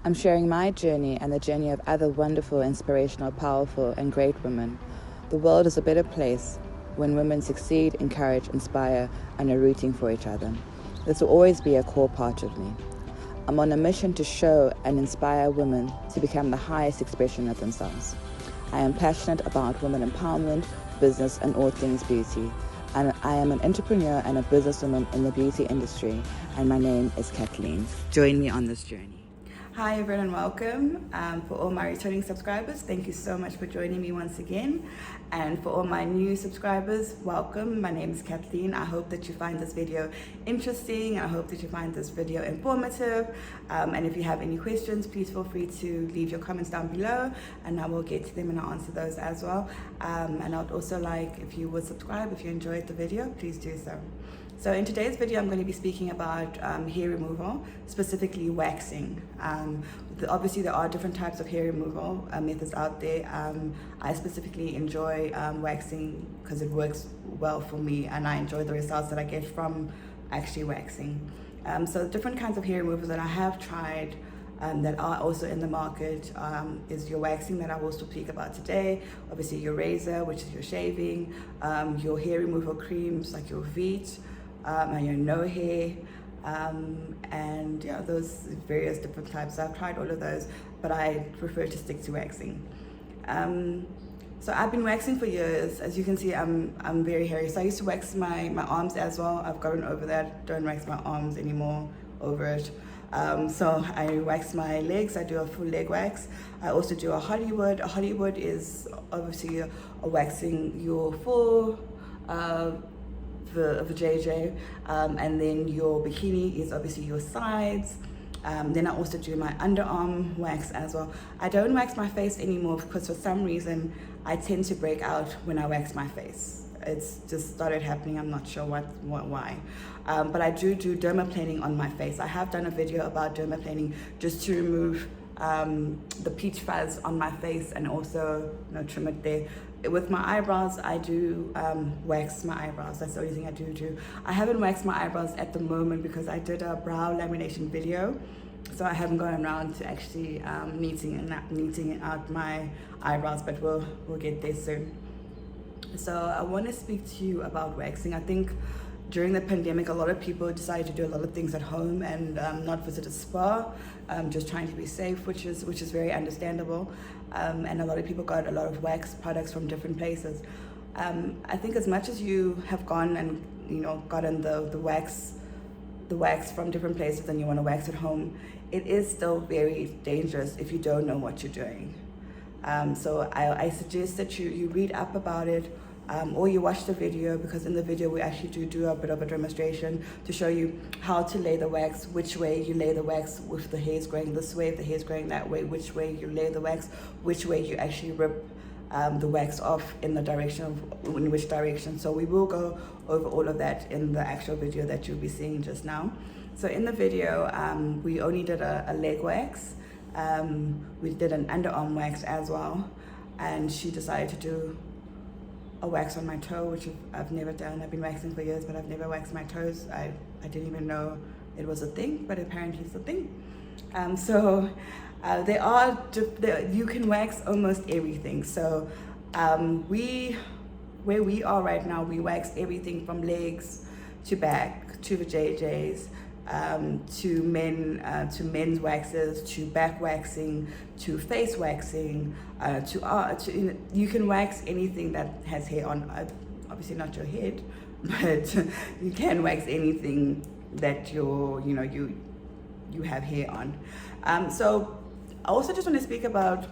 I'm sharing my journey and the journey of other wonderful, inspirational, powerful, and great women. The world is a better place when women succeed, encourage, inspire, and are rooting for each other. This will always be a core part of me. I'm on a mission to show and inspire women to become the highest expression of themselves. I am passionate about women empowerment, business, and all things beauty. And I am an entrepreneur and a businesswoman in the beauty industry, and my name is Kathleen. Join me on this journey. Hi everyone and welcome. For all my returning subscribers, thank you so much for joining me once again. And for all my new subscribers, welcome. My name is Kathleen. I hope that you find this video interesting. I hope that you find this video informative. And if you have any questions, please feel free to leave your comments down below and I will get to them and I'll answer those as well. And I'd also like if you would subscribe if you enjoyed the video, please do so. So in today's video, I'm going to be speaking about hair removal, specifically waxing. Obviously, there are different types of hair removal methods out there. I specifically enjoy waxing because it works well for me and I enjoy the results that I get from actually waxing. So different kinds of hair removals that I have tried that are also in the market is your waxing that I will speak about today. Obviously, your razor, which is your shaving, your hair removal creams like your Veet, and your no hair, and yeah, those various different types. I've tried all of those, but I prefer to stick to waxing. So I've been waxing for years. As you can see, I'm very hairy. So I used to wax my arms as well. I've gotten over that. Don't wax my arms anymore. Over it. So I wax my legs. I do a full leg wax. I also do a Hollywood. A Hollywood is obviously a waxing your full of a JJ, and then your bikini is obviously your sides. Then I also do my underarm wax as well. I don't wax my face anymore because for some reason I tend to break out when I wax my face. It's just started happening. I'm not sure why. But I do dermaplaning on my face. I have done a video about dermaplaning just to remove the peach fuzz on my face and also trim it there. With my eyebrows, I do wax my eyebrows. That's the only thing I do. I haven't waxed my eyebrows at the moment because I did a brow lamination video, so I haven't gone around to actually neating out my eyebrows, but we'll get there soon. So I want to speak to you about waxing. I think during the pandemic, a lot of people decided to do a lot of things at home and not visit a spa, just trying to be safe, which is very understandable. And a lot of people got a lot of wax products from different places. I think as much as you have gone and gotten the wax from different places and you want to wax at home, it is still very dangerous if you don't know what you're doing. So I suggest that you read up about it. Or you watch the video, because in the video we actually do a bit of a demonstration to show you how to lay the wax, which way you lay the wax if the hair's going this way, if the hair's going that way, which way you lay the wax, which way you actually rip the wax off in which direction. So we will go over all of that in the actual video that you'll be seeing just now. So in the video, we only did a leg wax. We did an underarm wax as well, and she decided to do a wax on my toe, which I've never done. I've been waxing for years, but I've never waxed my toes. I didn't even know it was a thing, but apparently it's a thing. You can wax almost everything. So where we are right now, we wax everything from legs to back to the JJs, to men's waxes, to back waxing, to face waxing, you can wax anything that has hair on. Obviously not your head, but you can wax anything that you have hair on. So I also just want to speak about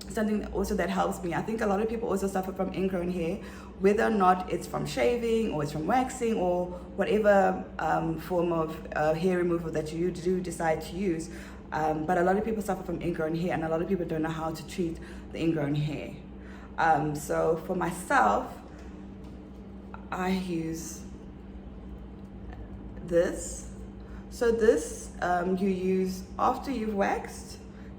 something also that helps me. I think a lot of people also suffer from ingrown hair, whether or not it's from shaving or it's from waxing or whatever form of hair removal that you do decide to use. But a lot of people suffer from ingrown hair, and a lot of people don't know how to treat the ingrown hair. So for myself, I use this. So this you use after you've waxed.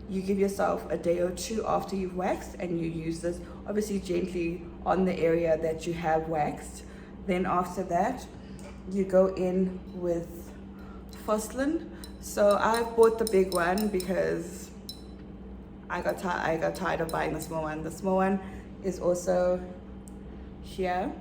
You give yourself a day or two after you've waxed, and you use this obviously gently on the area that you have waxed. Then after that, you go in with Fosslin. So I bought the big one because I got tired of buying the small one. The small one is also here,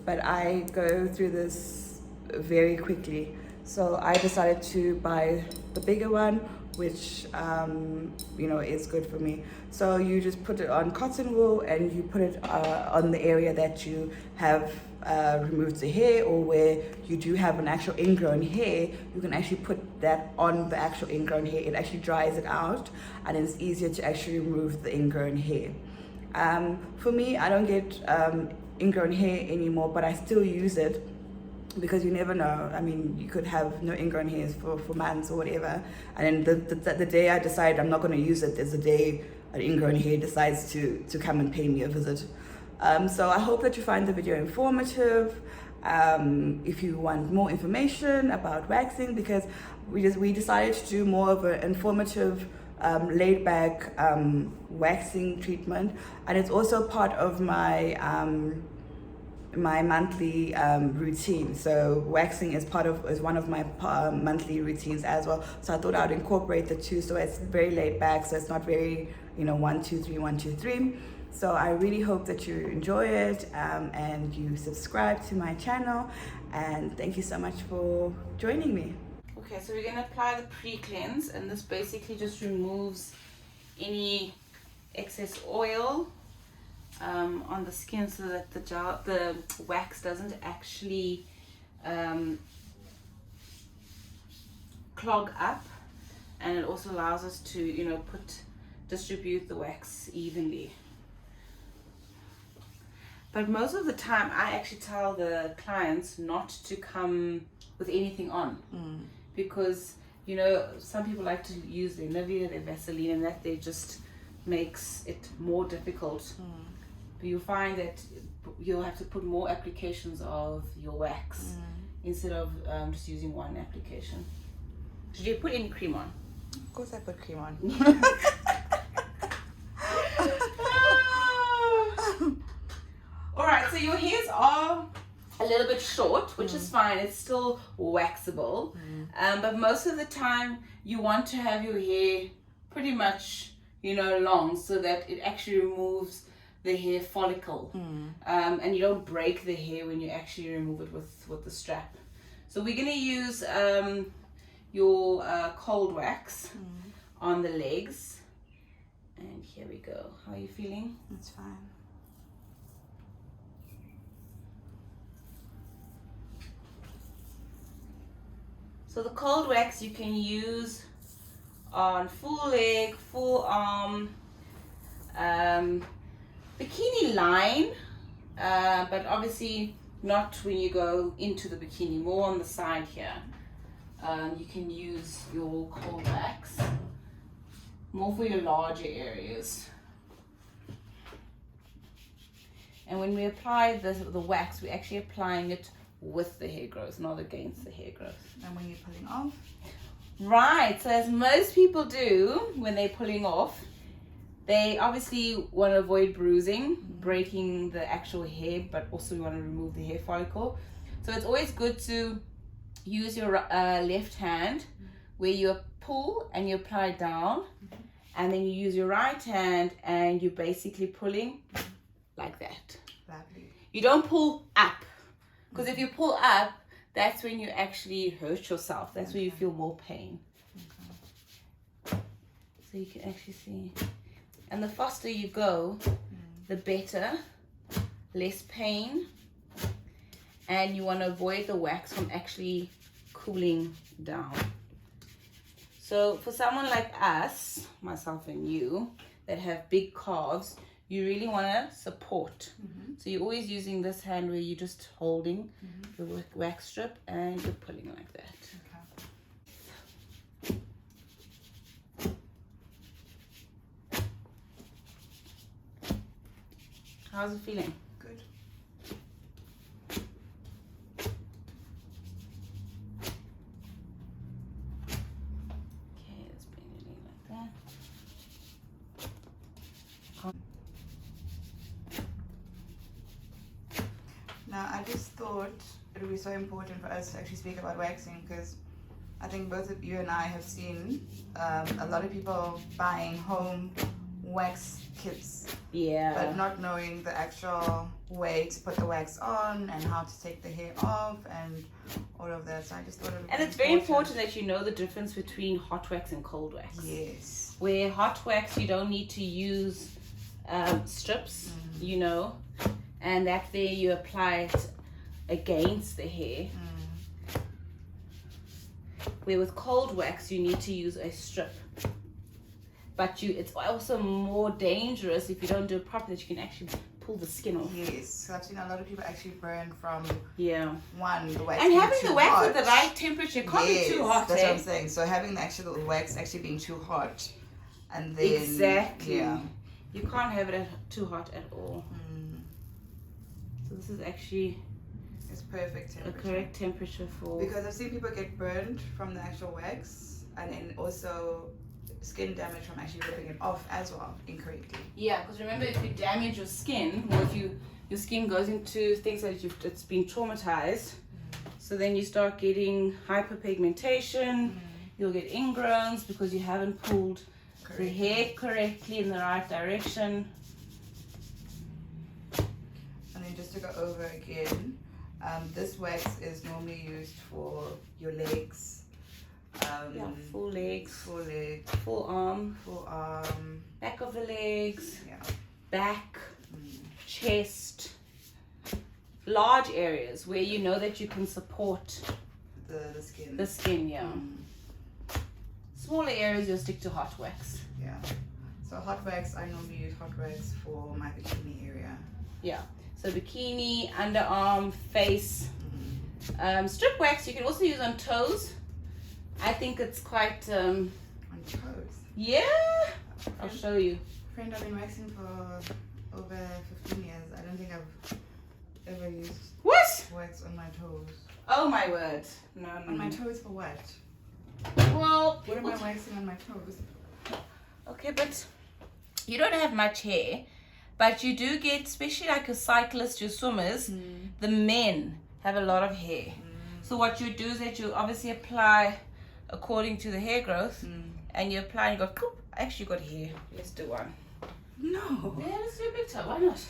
but I go through this very quickly. So I decided to buy the bigger one, which is good for me. So you just put it on cotton wool and you put it on the area that you have removed the hair, or where you do have an actual ingrown hair. You can actually put that on the actual ingrown hair. It actually dries it out, and it's easier to actually remove the ingrown hair. For me, I don't get ingrown hair anymore, but I still use it because you never know. I mean, you could have no ingrown hairs for months or whatever, and then the day I decide I'm not going to use it is the day an ingrown hair decides to come and pay me a visit. So I hope that you find the video informative. If you want more information about waxing, because we decided to do more of an informative, laid back waxing treatment, and it's also part of my my monthly routine. So waxing is one of my monthly routines as well. So I thought I would incorporate the two, so it's very laid back, so it's not very 1 2 3 1 2 3. So I really hope that you enjoy it, and you subscribe to my channel, and thank you so much for joining me. Okay, so we're going to apply the pre-cleanse, and this basically just removes any excess oil on the skin, so that the wax doesn't actually clog up, and it also allows us to distribute the wax evenly. But most of the time I actually tell the clients not to come with anything on, because some people like to use their Nivea, their Vaseline, and that they just makes it more difficult. But you'll find that you'll have to put more applications of your wax instead of just using one application. Did you put any cream on? Of course I put cream on. Alright, so your hairs are a little bit short, which is fine. It's still waxable. But most of the time you want to have your hair pretty much long, so that it actually removes the hair follicle, and you don't break the hair when you actually remove it with the strap. So we're going to use your cold wax on the legs, and here we go. How are you feeling? It's fine. So the cold wax you can use on full leg, full arm, bikini line, but obviously not when you go into the bikini, more on the side here. You can use your cold wax more for your larger areas. And when we apply the wax, we're actually applying it with the hair growth, not against the hair growth. And when you're pulling off? Right, so as most people do when they're pulling off, they obviously want to avoid bruising, breaking the actual hair, but also you want to remove the hair follicle. So it's always good to use your left hand where you pull and you apply down, and then you use your right hand and you're basically pulling like that. Lovely. You don't pull up, because if you pull up, that's when you actually hurt yourself. That's where you feel more pain. So you can actually see. And the faster you go, the better, less pain. And you want to avoid the wax from actually cooling down. So for someone like us, myself and you, that have big calves, you really want to support. So you're always using this hand where you're just holding the wax strip and you're pulling like that. How's it feeling? Good. Okay, let's bring it in like that. Now, I just thought it would be so important for us to actually speak about waxing, because I think both of you and I have seen a lot of people buying home wax kits, but not knowing the actual way to put the wax on and how to take the hair off and all of that. So I just thought it would And it's very important that you know the difference between hot wax and cold wax. Yes. Where hot wax, you don't need to use strips, you know, and that way you apply it against the hair. Where with cold wax, you need to use a strip. But it's also more dangerous if you don't do it properly, that you can actually pull the skin off. Yes, so I've seen a lot of people actually burn from one, the wax. And having the wax at the right temperature can't be too hot. That's what I'm saying. So having the actual wax actually being too hot, and then exactly, you can't have it too hot at all. So this is actually perfect temperature. A correct temperature for, because I've seen people get burned from the actual wax, and then also skin damage from actually ripping it off as well incorrectly. Yeah, because remember, if you damage your skin, or if your skin goes into things that it's been traumatized, so then you start getting hyperpigmentation, you'll get ingrowns because you haven't pulled the hair correctly in the right direction. And then just to go over again, this wax is normally used for your legs. Full legs, full arm, back of the legs, back, chest, large areas where you know that you can support the skin. The skin, Smaller areas, you'll stick to hot wax. Yeah. So hot wax, I normally use hot wax for my bikini area. Yeah. So bikini, underarm, face. Strip wax you can also use on toes. I think it's quite on toes. Yeah. I'll show you. Friend, I've been waxing for over 15 years. I don't think I've ever used wax on my toes. Oh my word. No. On my toes for what? Well, what am I waxing on my toes? Okay, but you don't have much hair, but you do get, especially like your cyclists, your swimmers, the men have a lot of hair. So what you do is that you obviously apply according to the hair growth, and you apply and you go, coop, I actually got hair. Let's do one. No. Yeah, let's do a bit toe. Why not?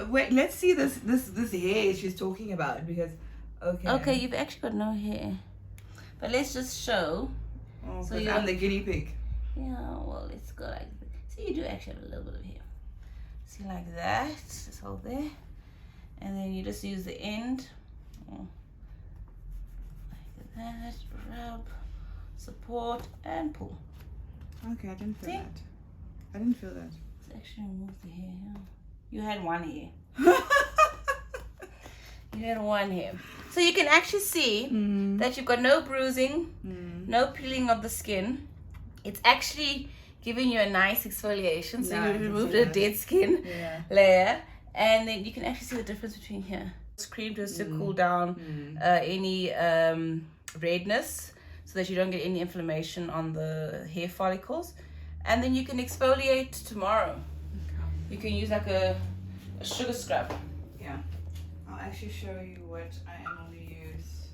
Wait, let's see this hair she's talking about, because okay, you've actually got no hair, but let's just show. So I'm the guinea pig. Yeah, well, let's go like this. See, you do actually have a little bit of hair. See, like that, just hold there, and then you just use the end, like that, rub, support, and pull. Okay, I didn't feel that. I didn't feel that. Let's actually remove the hair. You had one hair. You had one hair. So you can actually see that you've got no bruising, no peeling of the skin. It's actually giving you a nice exfoliation. So you removed a dead skin layer. And then you can actually see the difference between here. This cream just to cool down any redness, so that you don't get any inflammation on the hair follicles. And then you can exfoliate tomorrow. You can use like a sugar scrub. Yeah. I'll actually show you what I normally use.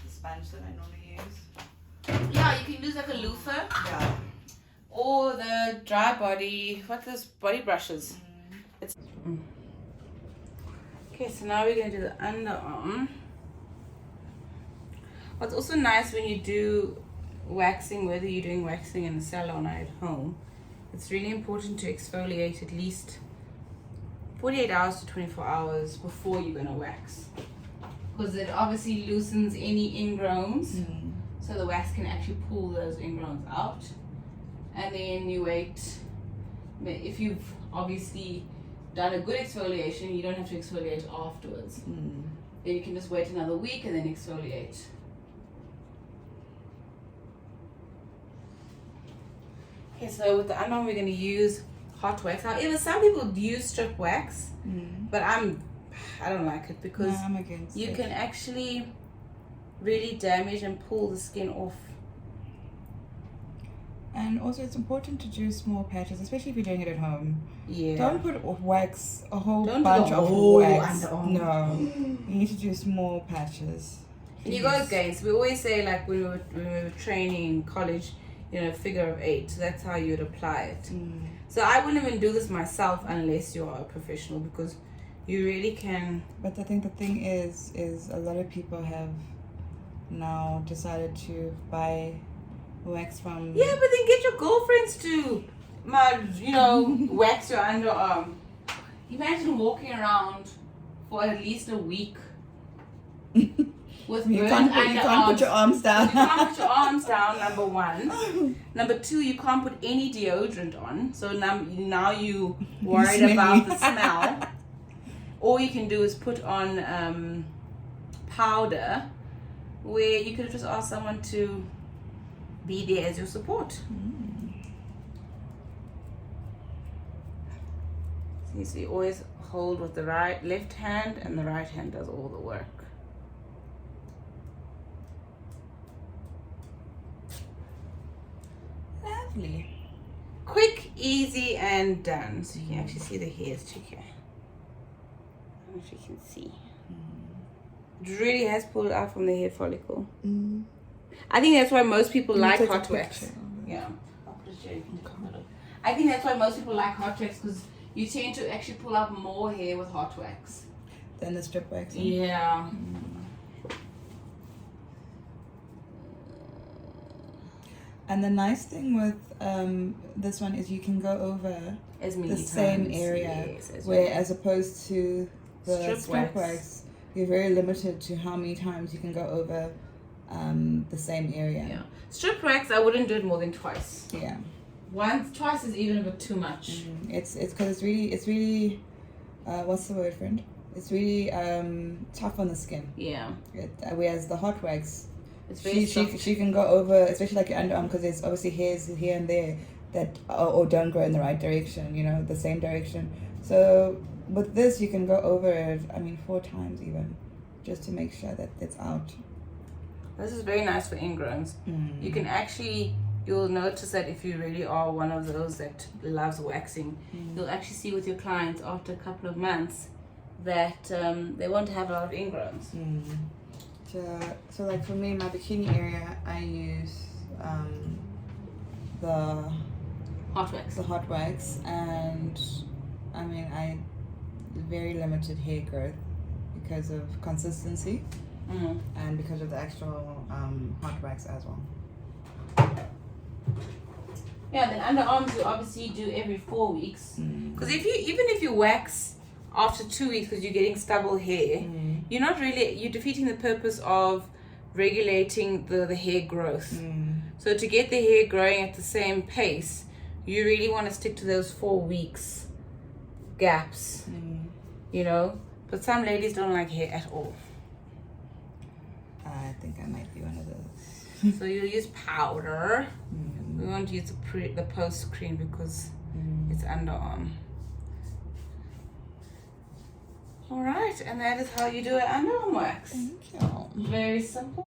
The sponge that I normally use. Yeah, you can use like a loofah. Yeah. Or the dry body, what are those body brushes? Okay, so now we're going to do the underarm. What's also nice when you do waxing, whether you're doing waxing in a salon or at home, it's really important to exfoliate at least 48 hours to 24 hours before you're going to wax, because it obviously loosens any ingrowns, so the wax can actually pull those ingrowns out. And then you wait. If you've obviously done a good exfoliation, you don't have to exfoliate afterwards. Then you can just wait another week and then exfoliate. Okay, so with the underarm we're going to use hot wax. However, some people use strip wax, but I don't like it, because I'm against you it. can actually really damage and pull the skin off. And also, it's important to do small patches, especially if you're doing it at home. Yeah. Don't put wax, a whole Don't do bunch the of whole wax. underarm. No. You need to do small patches. And you go against. We always say, like, when we were training in college, figure of 8. So that's how you'd apply it. So I wouldn't even do this myself unless you are a professional, because you really can. But I think the thing is a lot of people have now decided to buy wax from. Yeah, but then get your girlfriends to, wax your underarm. Imagine walking around for at least a week with you can't put your arms down. You can't put your arms down, number one. Number two, you can't put any deodorant on. So now you worried about the smell. All you can do is put on powder, where you could just ask someone to be there as your support. So you always hold with the left hand, and the right hand does all the work. Lovely. Quick, easy, and done. So you can actually see the hairs too here. I don't know if you can see. It really has pulled out from the hair follicle. I think that's why most people like hot wax. Yeah. I'll put it here. I think that's why most people like hot wax, because you tend to actually pull out more hair with hot wax than the strip wax. Yeah. And the nice thing with this one is you can go over the same area, where as opposed to the strip wax, you're very limited to how many times you can go over the same area. Yeah. Strip wax, I wouldn't do it more than twice. Yeah. Twice is even a bit too much. It's because it's really what's the word, friend? It's really tough on the skin. Yeah. Whereas the hot wax, it's she can go over, especially like your underarm, because there's obviously hairs here and there that or don't grow in the right direction, the same direction. So with this, you can go over it, 4 times even, just to make sure that it's out. This is very nice for ingrowns. You can actually, you'll notice that if you really are one of those that loves waxing, you'll actually see with your clients after a couple of months that they won't have a lot of ingrowns. So like for me, my bikini area, I use the hot wax, and I very limited hair growth because of consistency and because of the actual hot wax as well. Yeah, then underarms you obviously do every 4 weeks, because even if you wax after 2 weeks because you're getting stubble hair, you're defeating the purpose of regulating the hair growth. So to get the hair growing at the same pace, you really want to stick to those 4 weeks gaps, but some ladies don't like hair at all. I think I might be one of those. So you use powder. We won't use the post cream because it's underarm. Alright, and that is how you do an underarm wax. Thank you. Very simple.